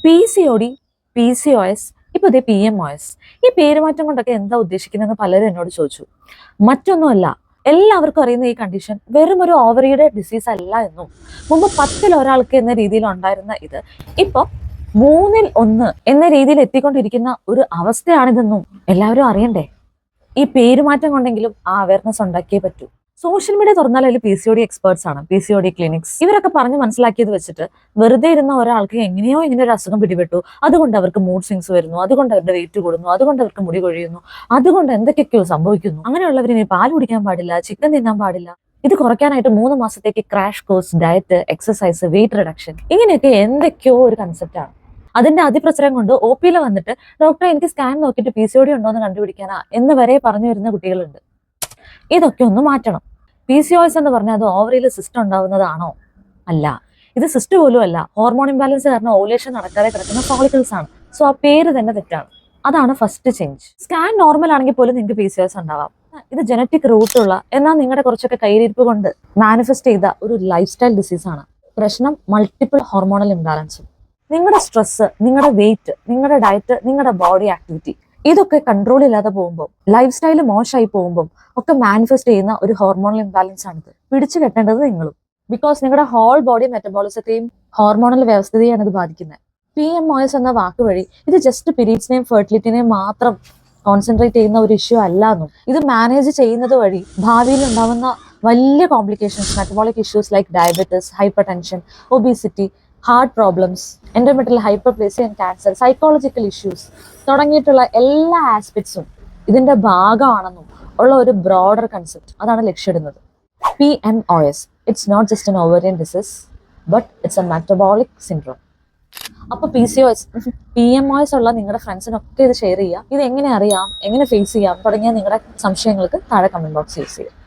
PCOD, PCOS, ഇപ്പൊ ഇതേ PMOS. ഈ പേരുമാറ്റം കൊണ്ടൊക്കെ എന്താ ഉദ്ദേശിക്കുന്നതെന്ന് പലരും എന്നോട് ചോദിച്ചു. മറ്റൊന്നുമല്ല, എല്ലാവർക്കും അറിയുന്ന ഈ കണ്ടീഷൻ വെറും ഒരു ഓവറിയുടെ ഡിസീസ് അല്ല എന്നും മുമ്പ് 10ൽ ഒരാൾക്ക് എന്ന രീതിയിൽ ഉണ്ടായിരുന്ന ഇത് ഇപ്പൊ 3ൽ 1 എന്ന രീതിയിൽ എത്തിക്കൊണ്ടിരിക്കുന്ന ഒരു അവസ്ഥയാണിതെന്നും എല്ലാവരും അറിയണ്ടേ. ഈ പേരുമാറ്റം കൊണ്ടെങ്കിലും ആ അവയർനെസ് ഉണ്ടാക്കിയേ പറ്റൂ. സോഷ്യൽ മീഡിയ തുറന്നാൽ അതിൽ PCOD എക്സ്പേർട്സ് ആണ്, PCOD ക്ലിനിക്സ്. ഇവരൊക്കെ പറഞ്ഞ് മനസ്സിലാക്കിയത് വെച്ചിട്ട് വെറുതെ ഇരുന്ന ഒരാൾക്ക് എങ്ങനെയോ ഇങ്ങനെ ഒരു അസുഖം പിടിപെട്ടു, അതുകൊണ്ട് അവർക്ക് മൂഡ് സ്വിങ്സ് വരുന്നു, അതുകൊണ്ട് അവരുടെ വെയിറ്റ് കൂടുന്നു, അതുകൊണ്ട് അവർക്ക് മുടി കൊഴിയുന്നു, അതുകൊണ്ട് എന്തൊക്കെയൊക്കെയോ സംഭവിക്കുന്നു. അങ്ങനെയുള്ളവരിനി പാൽ കുടിക്കാൻ പാടില്ല, ചിക്കൻ തിന്നാൻ പാടില്ല, ഇത് കുറയ്ക്കാനായിട്ട് 3 മാസത്തേക്ക് crash course, diet, exercise, weight reduction, ഇങ്ങനെയൊക്കെ എന്തൊക്കെയോ ഒരു കൺസെപ്റ്റ് ആണ്. അതിന്റെ അതിപ്രസരം കൊണ്ട് OP വന്നിട്ട് ഡോക്ടറെ എനിക്ക് സ്കാൻ നോക്കിയിട്ട് PCOD ഉണ്ടോ എന്ന് കണ്ടുപിടിക്കാനാ എന്ന് വരെ പറഞ്ഞു വരുന്ന കുട്ടികളുണ്ട്. ഇതൊക്കെ ഒന്ന് മാറ്റണം. PCOS എന്ന് പറഞ്ഞാൽ അത് ഓവറിയിൽ സിസ്റ്റം ഉണ്ടാവുന്നതാണോ? അല്ല, ഇത് സിസ്റ്റ് പോലും അല്ല. ഹോർമോൺ ഇംബാലൻസ് കാരണം ഓവുലേഷൻ നടക്കാതെ കിടക്കുന്ന ഫോളിക്കിൾസ് ആണ്. സോ ആ പേര് തന്നെ തെറ്റാണ്. അതാണ് ഫസ്റ്റ് ചേഞ്ച്. സ്കാൻ നോർമൽ ആണെങ്കിൽ പോലും നിങ്ങൾക്ക് PCOS ഉണ്ടാവാം. ഇത് ജനറ്റിക് റൂട്ടുള്ള എന്നാൽ നിങ്ങളുടെ കുറച്ചൊക്കെ കയ്യിരിപ്പ് കൊണ്ട് മാനിഫെസ്റ്റ് ചെയ്ത ഒരു ലൈഫ് സ്റ്റൈൽ ഡിസീസാണ്. പ്രശ്നം മൾട്ടിപ്പിൾ ഹോർമോണൽ ഇംബാലൻസും. നിങ്ങളുടെ സ്ട്രെസ്, നിങ്ങളുടെ വെയിറ്റ്, നിങ്ങളുടെ ഡയറ്റ്, നിങ്ങളുടെ ബോഡി ആക്ടിവിറ്റി, ഇതൊക്കെ കൺട്രോൾ ഇല്ലാതെ പോകുമ്പോൾ, ലൈഫ് സ്റ്റൈൽ മോശമായി പോകുമ്പോൾ ഒക്കെ മാനിഫെസ്റ്റ് ചെയ്യുന്ന ഒരു ഹോർമോണൽ ഇംബാലൻസ് ആണിത്. പിടിച്ചു കെട്ടേണ്ടത് നിങ്ങളും. ബിക്കോസ് നിങ്ങളുടെ ഹോൾ ബോഡി മെറ്റബോളിസത്തെയും ഹോർമോണൽ വ്യവസ്ഥയെയാണ് ഇത് ബാധിക്കുന്നത്. PMOS എന്ന വാക്ക് വഴി ഇത് ജസ്റ്റ് പീരീഡ്സിനെയും ഫെർട്ടിലിറ്റിനെയും മാത്രം കോൺസെൻട്രേറ്റ് ചെയ്യുന്ന ഒരു ഇഷ്യൂ അല്ല എന്നും ഇത് മാനേജ് ചെയ്യുന്നത് വഴി ഭാവിയിൽ ഉണ്ടാവുന്ന വലിയ complications, metabolic issues like diabetes, hyper tension, obesity, heart problems, endometrial hyperplasia and cancer, psychological issues തുടങ്ങിയിട്ടുള്ള എല്ലാ ആസ്പെക്ട്സും ഇതിന്റെ ഭാഗമാണെന്നും ഉള്ള ഒരു ബ്രോഡർ കൺസെപ്റ്റ് അതാണ് ലക്ഷ്യമിടുന്നത്. PMOS, it's not just an ovarian disease, but it's a metabolic syndrome. അപ്പൊ PCOS, PMOS ഉള്ള നിങ്ങളുടെ ഫ്രണ്ട്സിനൊക്കെ ഇത് ഷെയർ ചെയ്യുക. ഇത് എങ്ങനെ അറിയാം, എങ്ങനെ ഫേസ് ചെയ്യാം തുടങ്ങിയ നിങ്ങളുടെ സംശയങ്ങൾക്ക് താഴെ കമന്റ് ബോക്സ് യൂസ് ചെയ്യുക.